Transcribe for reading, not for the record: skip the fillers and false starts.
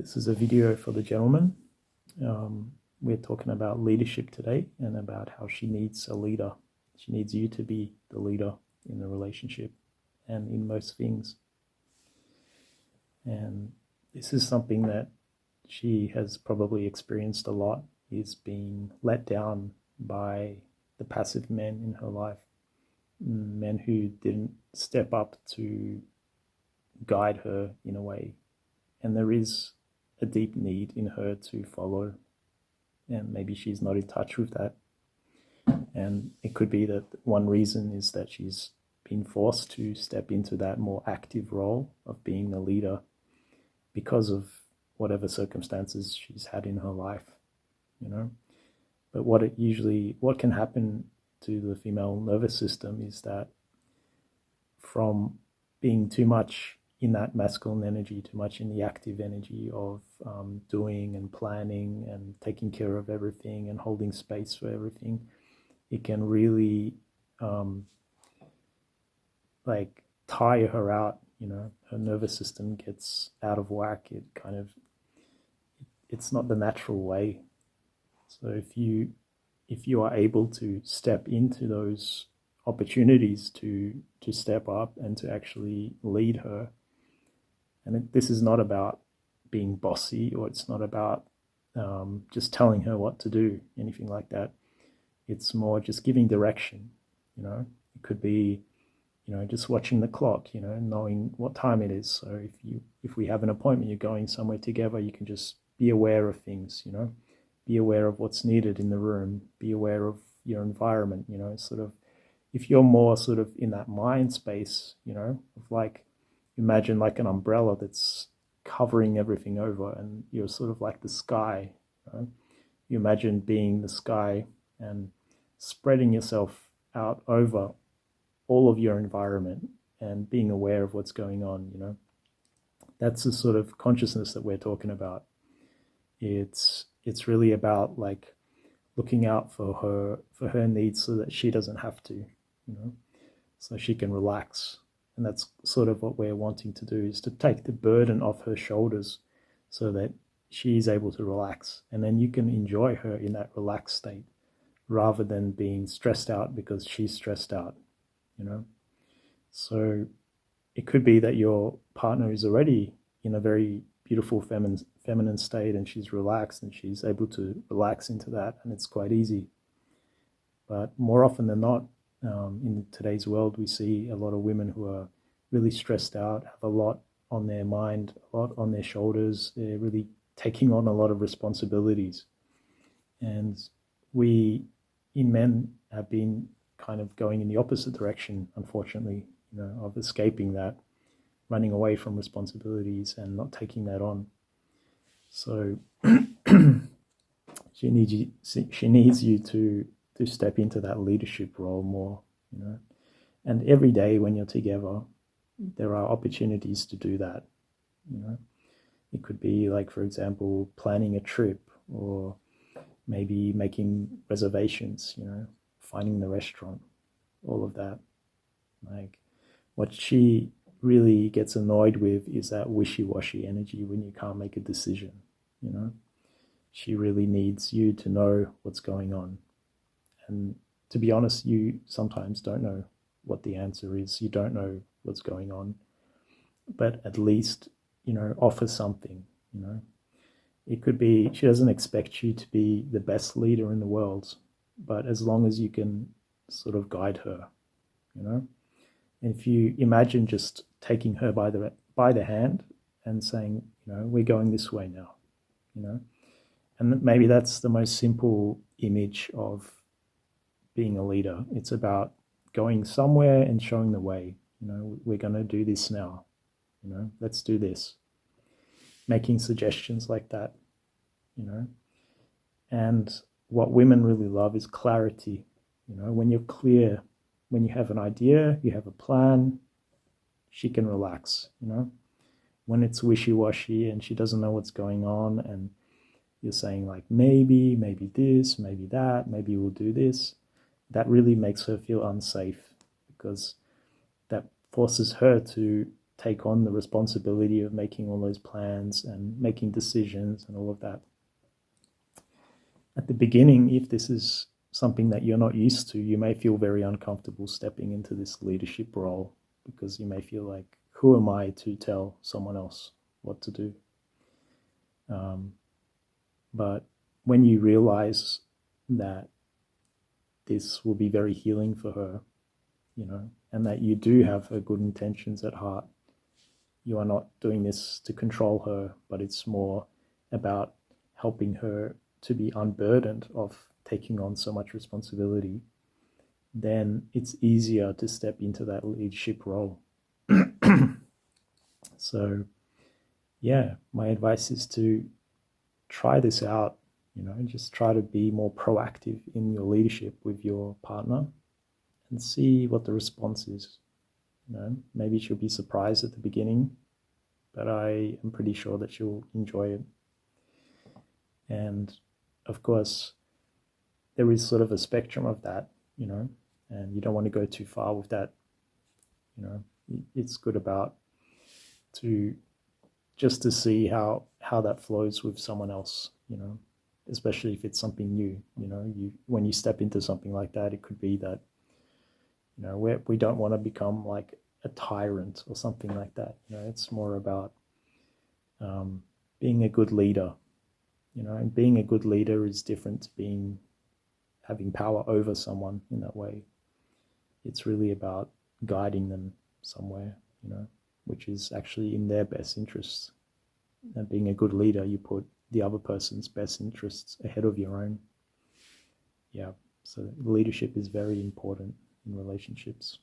This is a video for the gentleman. We're talking about leadership today and about how she needs a leader. She needs you to be the leader in the relationship and in most things. And this is something that she has probably experienced a lot, is being let down by the passive men in her life, men who didn't step up to guide her in a way. And there is a deep need in her to follow, and maybe she's not in touch with that. And it could be that one reason is that she's been forced to step into that more active role of being the leader because of whatever circumstances she's had in her life, you know. But what can happen to the female nervous system is that from being too much in that masculine energy, too much in the active energy of doing and planning and taking care of everything and holding space for everything, it can really tire her out. You know, her nervous system gets out of whack. It's not the natural way. So if you are able to step into those opportunities to step up and to actually lead her, and this is not about being bossy, or it's not about just telling her what to do, anything like that. It's more just giving direction. You know, it could be, you know, just watching the clock, you know, knowing what time it is. So if we have an appointment, you're going somewhere together, you can just be aware of things, you know, be aware of what's needed in the room, be aware of your environment, you know, sort of, if you're more sort of in that mind space, you know, of like, imagine like an umbrella that's covering everything over, and you're sort of like the sky, you know? You imagine being the sky and spreading yourself out over all of your environment and being aware of what's going on, you know. That's the sort of consciousness that we're talking about. It's really about like looking out for her needs so that she doesn't have to, you know, so she can relax. And that's sort of what we're wanting to do, is to take the burden off her shoulders so that she's able to relax. And then you can enjoy her in that relaxed state rather than being stressed out because she's stressed out, you know. So it could be that your partner is already in a very beautiful feminine state, and she's relaxed and she's able to relax into that, and it's quite easy. But more often than not, in today's world, we see a lot of women who are really stressed out, have a lot on their mind, a lot on their shoulders. They're really taking on a lot of responsibilities. And we, in men, have been kind of going in the opposite direction, unfortunately, you know, of escaping that, running away from responsibilities and not taking that on. So she needs you to step into that leadership role more, you know. And every day when you're together, there are opportunities to do that, you know. It could be like, for example, planning a trip, or maybe making reservations, you know, finding the restaurant, all of that. Like, what she really gets annoyed with is that wishy-washy energy when you can't make a decision, you know. She really needs you to know what's going on. And to be honest, you sometimes don't know what the answer is. You don't know what's going on. But at least, you know, offer something, you know. It could be she doesn't expect you to be the best leader in the world, but as long as you can sort of guide her, you know. And if you imagine just taking her by the hand and saying, you know, we're going this way now, you know. And maybe that's the most simple image of being a leader. It's about going somewhere and showing the way. You know, we're going to do this now. You know, let's do this. Making suggestions like that, you know. And what women really love is clarity. You know, when you're clear, when you have an idea, you have a plan, she can relax, you know. When it's wishy-washy and she doesn't know what's going on, and you're saying like, maybe this, maybe that, maybe we'll do this, that really makes her feel unsafe, because that forces her to take on the responsibility of making all those plans and making decisions and all of that. At the beginning, if this is something that you're not used to, you may feel very uncomfortable stepping into this leadership role, because you may feel like, who am I to tell someone else what to do? But when you realize that this will be very healing for her, and that you do have her good intentions at heart, you are not doing this to control her, but it's more about helping her to be unburdened of taking on so much responsibility, then it's easier to step into that leadership role. So, yeah, my advice is to try this out, just try to be more proactive in your leadership with your partner and see what the response is. Maybe she'll be surprised at the beginning, but I am pretty sure that she'll enjoy it. And of course, there is sort of a spectrum of that, and you don't want to go too far with that. It's good about to just to see how that flows with someone else, especially if it's something new. When you step into something like that, it could be that, we don't want to become like a tyrant or something like that. It's more about being a good leader, and being a good leader is different to having power over someone in that way. It's really about guiding them somewhere, which is actually in their best interests. And being a good leader, you put the other person's best interests ahead of your own. Yeah, so leadership is very important in relationships.